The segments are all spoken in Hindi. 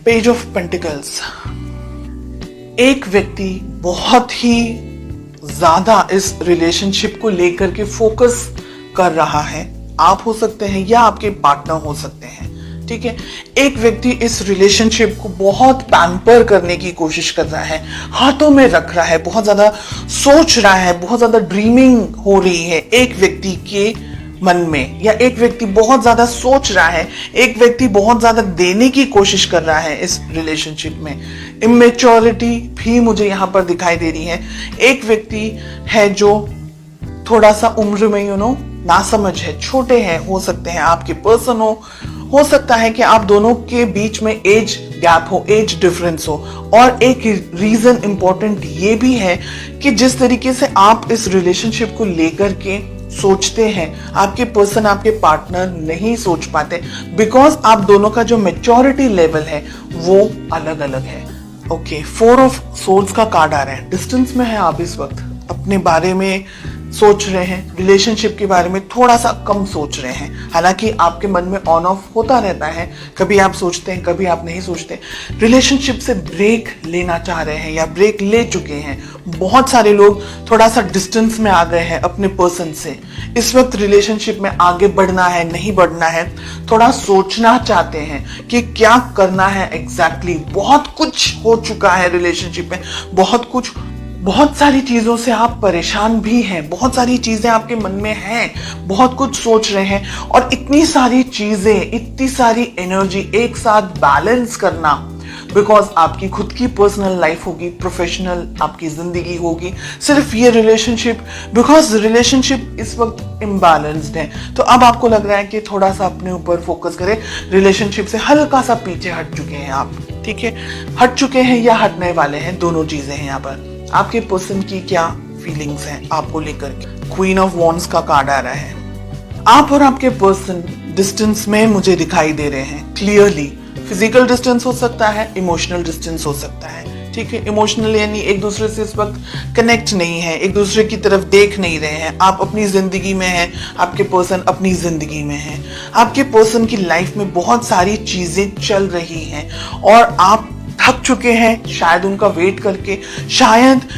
Page of pentacles. एक व्यक्ति बहुत ही ज्यादा इस रिलेशनशिप को लेकर के फोकस कर रहा है। आप हो सकते हैं या आपके पार्टनर हो सकते हैं, ठीक है। एक व्यक्ति इस रिलेशनशिप को बहुत पैम्पर करने की कोशिश कर रहा है, हाथों में रख रहा है, बहुत ज्यादा सोच रहा है, बहुत ज्यादा ड्रीमिंग हो रही है एक व्यक्ति के मन में, या एक व्यक्ति बहुत ज्यादा सोच रहा है, एक व्यक्ति बहुत ज्यादा देने की कोशिश कर रहा है इस रिलेशनशिप में। इमेच्योरिटी भी मुझे यहाँ पर दिखाई दे रही है। एक व्यक्ति है जो थोड़ा सा उम्र में नासमझ है, छोटे हैं, हो सकते हैं आपके पर्सन हो सकता है कि आप दोनों के बीच में एज गैप हो, एज डिफरेंस हो। और एक रीजन इंपॉर्टेंट ये भी है कि जिस तरीके से आप इस रिलेशनशिप को लेकर के सोचते हैं, आपके पर्सन, आपके पार्टनर नहीं सोच पाते, बिकॉज आप दोनों का जो मैच्योरिटी लेवल है वो अलग अलग है। ओके, 4 ऑफ सोर्ड्स का कार्ड आ रहा है। डिस्टेंस में है आप इस वक्त, अपने बारे में सोच रहे हैं, रिलेशनशिप के बारे में थोड़ा सा कम सोच रहे हैं। हालांकि आपके मन में ऑन ऑफ होता रहता है, कभी आप सोचते हैं, कभी आप नहीं सोचते। रिलेशनशिप से ब्रेक लेना चाह रहे हैं या ब्रेक ले चुके हैं। बहुत सारे लोग थोड़ा सा डिस्टेंस में आ गए हैं अपने पर्सन से। इस वक्त रिलेशनशिप में आगे बढ़ना है, नहीं बढ़ना है, थोड़ा सोचना चाहते हैं कि क्या करना है एग्जैक्टली। बहुत कुछ हो चुका है रिलेशनशिप में, बहुत सारी चीजों से आप परेशान भी हैं, बहुत सारी चीजें आपके मन में हैं, बहुत कुछ सोच रहे हैं, और इतनी सारी चीजें, इतनी सारी एनर्जी एक साथ बैलेंस करना, बिकॉज आपकी खुद की पर्सनल लाइफ होगी, प्रोफेशनल आपकी जिंदगी होगी, सिर्फ ये रिलेशनशिप, बिकॉज रिलेशनशिप इस वक्त इम्बैलेंस्ड है। तो अब आपको लग रहा है कि थोड़ा सा अपने ऊपर फोकस करें, रिलेशनशिप से हल्का सा पीछे हट चुके हैं आप, ठीक है। हट चुके हैं या हटने वाले हैं, दोनों चीजें हैं यहाँ पर। आपके पर्सन की क्या फीलिंग्स हैं आपको लेकर के। क्वीन ऑफ वॉन्ड्स का कार्ड आ रहा है। आप और आपके पर्सन डिस्टेंस में मुझे दिखाई दे रहे हैं क्लियरली। फिजिकल डिस्टेंस हो सकता है, इमोशनल डिस्टेंस हो सकता है, ठीक है। इमोशनल यानी एक दूसरे से इस वक्त कनेक्ट नहीं है, एक दूसरे की तरफ देख नहीं रहे हैं। आप अपनी जिंदगी में हैं, आपके पर्सन अपनी जिंदगी में है। आपके पर्सन की लाइफ में बहुत सारी चीजें चल रही हैं और आप थक चुके हैं शायद उनका वेट करके, शायद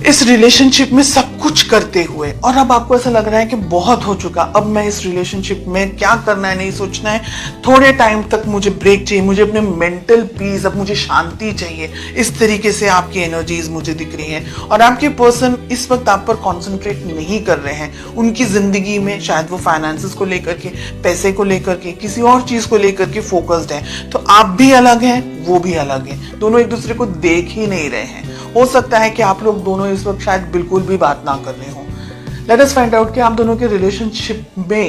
इस रिलेशनशिप में सब कुछ करते हुए, और अब आपको ऐसा लग रहा है कि बहुत हो चुका, अब मैं इस रिलेशनशिप में क्या करना है नहीं सोचना है, थोड़े टाइम तक मुझे ब्रेक चाहिए, मुझे अपने मेंटल पीस, अब मुझे शांति चाहिए। इस तरीके से आपकी एनर्जीज मुझे दिख रही हैं, और आपके पर्सन इस वक्त आप पर कॉन्सेंट्रेट नहीं कर रहे हैं। उनकी जिंदगी में शायद वो फाइनेंसेस को लेकर के, पैसे को लेकर के, किसी और चीज को लेकर के फोकस्ड है। तो आप भी अलग हैं, वो भी अलग है, दोनों एक दूसरे को देख ही नहीं रहे हैं। हो सकता है कि आप लोग दोनों इस वक्त शायद बिल्कुल भी बात ना कर रहे हो। लेट अस फाइंड आउट कि आप दोनों के रिलेशनशिप में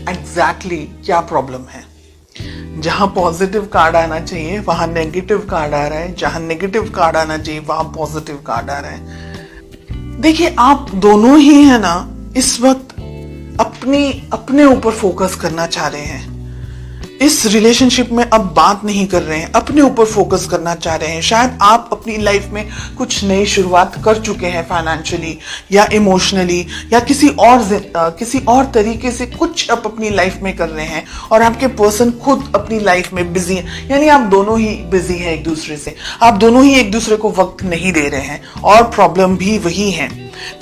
एग्जैक्टली क्या प्रॉब्लम है। जहां पॉजिटिव कार्ड आना चाहिए वहां नेगेटिव कार्ड आ रहा है, जहां नेगेटिव कार्ड आना चाहिए वहां पॉजिटिव कार्ड आ रहा है। देखिए, आप दोनों ही है ना इस वक्त अपने ऊपर फोकस करना चाह रहे हैं। इस रिलेशनशिप में अब बात नहीं कर रहे हैं, अपने ऊपर फोकस करना चाह रहे हैं। शायद आप अपनी लाइफ में कुछ नई शुरुआत कर चुके हैं, फाइनेंशियली या इमोशनली या किसी और तरीके से कुछ आप अपनी लाइफ में कर रहे हैं, और आपके पर्सन खुद अपनी लाइफ में बिजी है। यानी आप दोनों ही बिजी हैं एक दूसरे से, आप दोनों ही एक दूसरे को वक्त नहीं दे रहे हैं, और प्रॉब्लम भी वही है,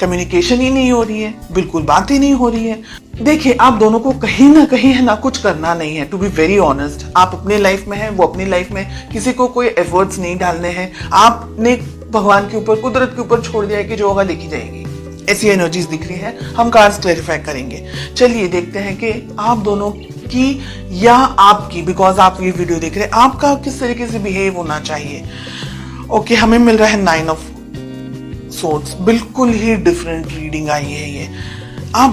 कम्युनिकेशन ही नहीं हो रही है, बिल्कुल बात ही नहीं हो रही है। देखिए, आप दोनों को कहीं ना कहीं है ना कुछ करना नहीं है, टू बी वेरी ऑनेस्ट। आप अपने लाइफ में हैं, वो अपनी लाइफ में, किसी को कोई एफर्ट्स नहीं डालने हैं। आपने भगवान के ऊपर, कुदरत के ऊपर छोड़ दिया है कि जो होगा लिखी जाएगी। ऐसी एनर्जीज दिख रही है, हम कार्ड्स क्लैरिफाई करेंगे। चलिए देखते हैं कि आप दोनों की या आपकी, बिकॉज आप ये वीडियो देख रहे हैं, आपका किस तरीके से बिहेव होना चाहिए। ओके, हमें मिल रहा है 9 ऑफ सोर्ड्स। बिल्कुल ही डिफरेंट रीडिंग आई है ये। आप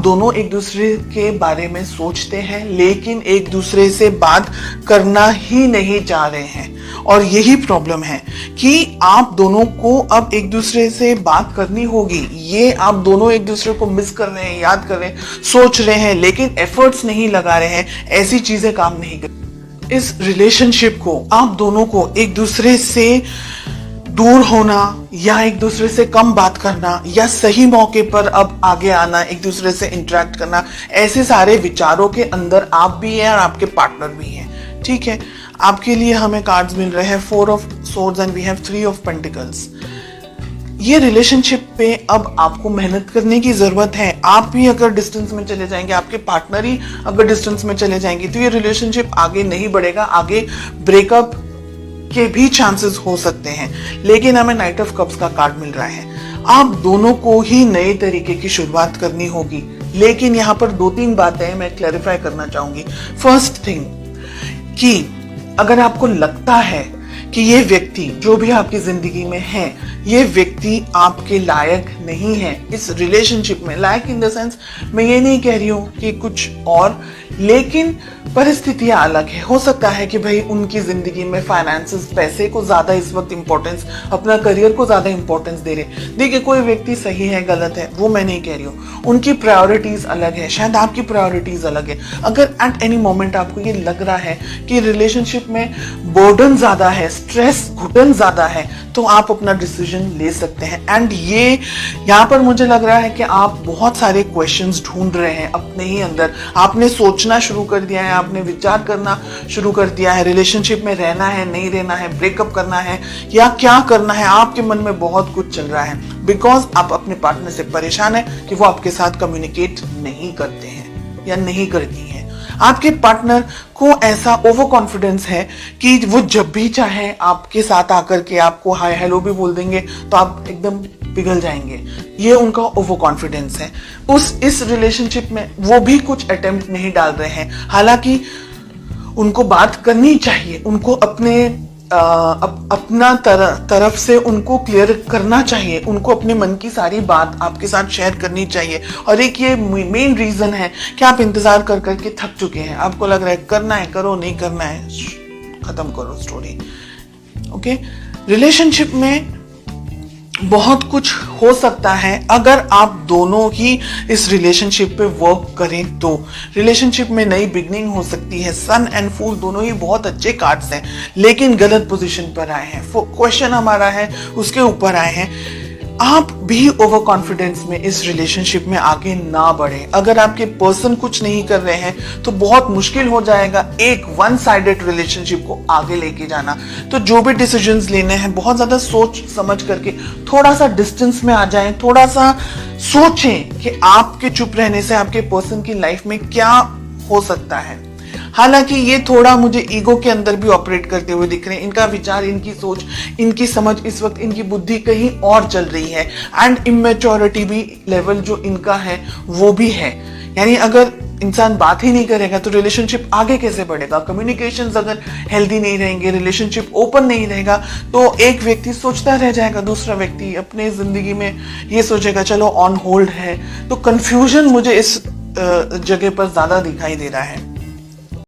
दोनों एक दूसरे के बारे में सोचते हैं, लेकिन एक दूसरे से बात करना ही नहीं चाह रहे हैं, और यही प्रॉब्लम है कि आप दोनों को अब एक दूसरे से बात करनी होगी। ये आप दोनों एक दूसरे को मिस कर रहे हैं, याद कर रहे हैं, सोच रहे हैं, लेकिन एफर्ट्स नहीं लगा रहे हैं। ऐसी चीजें काम नहीं कर। इस रिलेशनशिप को, आप दोनों को एक दूसरे से दूर होना या एक दूसरे से कम बात करना या सही मौके पर अब आगे आना, एक दूसरे से इंटरेक्ट करना, ऐसे सारे विचारों के अंदर आप भी हैं और आपके पार्टनर भी हैं, ठीक है। आपके लिए हमें कार्ड्स मिल रहे हैं 4 of swords and we have 3 of pentacles. ये रिलेशनशिप पे अब आपको मेहनत करने की जरूरत है। आप भी अगर डिस्टेंस में चले जाएंगे, आपके पार्टनर ही अगर डिस्टेंस में चले जाएंगे, तो ये रिलेशनशिप आगे नहीं बढ़ेगा, आगे ब्रेकअप के भी चांसेस हो सकते हैं। लेकिन हमें नाइट ऑफ कप्स का कार्ड मिल रहा है, आप दोनों को ही नए तरीके की शुरुआत करनी होगी। लेकिन यहाँ पर 2-3 बातें मैं क्लैरिफाई करना चाहूंगी। फर्स्ट थिंग कि अगर आपको लगता है कि ये व्यक्ति जो भी आपकी जिंदगी में है, ये व्यक्ति आपके लायक नहीं है इस रिलेशनशिप में, लायक इन द सेंस मैं ये नहीं कह रही हूं कि कुछ और, लेकिन परिस्थितियां अलग है। हो सकता है कि भाई उनकी जिंदगी में फाइनेंसेस, पैसे को ज्यादा इस वक्त इंपॉर्टेंस, अपना करियर को ज्यादा इंपॉर्टेंस दे रहे। देखिए, कोई व्यक्ति सही है गलत है वो मैं नहीं कह रही हूँ, उनकी प्रायोरिटीज अलग है, शायद आपकी प्रायोरिटीज अलग है। अगर एट एनी मोमेंट आपको ये लग रहा है कि रिलेशनशिप में बर्डन ज्यादा है, स्ट्रेस, घुटन ज्यादा है, तो आप अपना डिसीजन ले सकते हैं। एंड ये यहाँ पर मुझे लग रहा है कि आप बहुत सारे क्वेश्चंस ढूंढ रहे हैं अपने ही अंदर। आपने सोचना शुरू कर दिया है, आपने विचार करना शुरू कर दिया है, रिलेशनशिप में रहना है, नहीं रहना है, ब्रेकअप करना है या क्या करना है। आपके मन में बहुत कुछ चल रहा है बिकॉज आप अपने पार्टनर से परेशान है कि वो आपके साथ कम्युनिकेट नहीं करते हैं या नहीं करती हैं। आपके पार्टनर को ऐसा ओवर कॉन्फिडेंस है कि वो जब भी चाहे आपके साथ आकर के आपको हाय हेलो भी बोल देंगे तो आप एकदम पिघल जाएंगे। ये उनका ओवर कॉन्फिडेंस है। इस रिलेशनशिप में वो भी कुछ अटेम्प्ट नहीं डाल रहे हैं, हालांकि उनको बात करनी चाहिए, उनको अपना तरफ से उनको क्लियर करना चाहिए, उनको अपने मन की सारी बात आपके साथ शेयर करनी चाहिए। और एक ये मेन रीजन है कि आप इंतजार कर करके थक चुके हैं, आपको लग रहा है करना है करो, नहीं करना है खत्म करो स्टोरी। ओके, रिलेशनशिप में बहुत कुछ हो सकता है अगर आप दोनों ही इस रिलेशनशिप पे वर्क करें तो। रिलेशनशिप में नई बिगनिंग हो सकती है। सन एंड फूल दोनों ही बहुत अच्छे कार्ड्स हैं, लेकिन गलत पोजीशन पर आए हैं। क्वेश्चन हमारा है उसके ऊपर आए हैं। आप भी ओवर कॉन्फिडेंस में इस रिलेशनशिप में आगे ना बढ़े। अगर आपके पर्सन कुछ नहीं कर रहे हैं तो बहुत मुश्किल हो जाएगा एक वन साइडेड रिलेशनशिप को आगे लेके जाना। तो जो भी डिसीजंस लेने हैं बहुत ज्यादा सोच समझ करके थोड़ा सा डिस्टेंस में आ जाएं, थोड़ा सा सोचें कि आपके चुप रहने से आपके पर्सन की लाइफ में क्या हो सकता है। हालांकि ये थोड़ा मुझे ईगो के अंदर भी ऑपरेट करते हुए दिख रहे हैं। इनका विचार, इनकी सोच, इनकी समझ इस वक्त, इनकी बुद्धि कहीं और चल रही है। एंड इमेच्योरिटी भी लेवल जो इनका है वो भी है। यानी अगर इंसान बात ही नहीं करेगा तो रिलेशनशिप आगे कैसे बढ़ेगा। कम्युनिकेशंस अगर हेल्दी नहीं रहेंगे, रिलेशनशिप ओपन नहीं रहेगा, तो एक व्यक्ति सोचता रह जाएगा, दूसरा व्यक्ति अपने जिंदगी में ये सोचेगा चलो ऑन होल्ड है। तो कंफ्यूजन मुझे इस जगह पर ज्यादा दिखाई दे रहा है।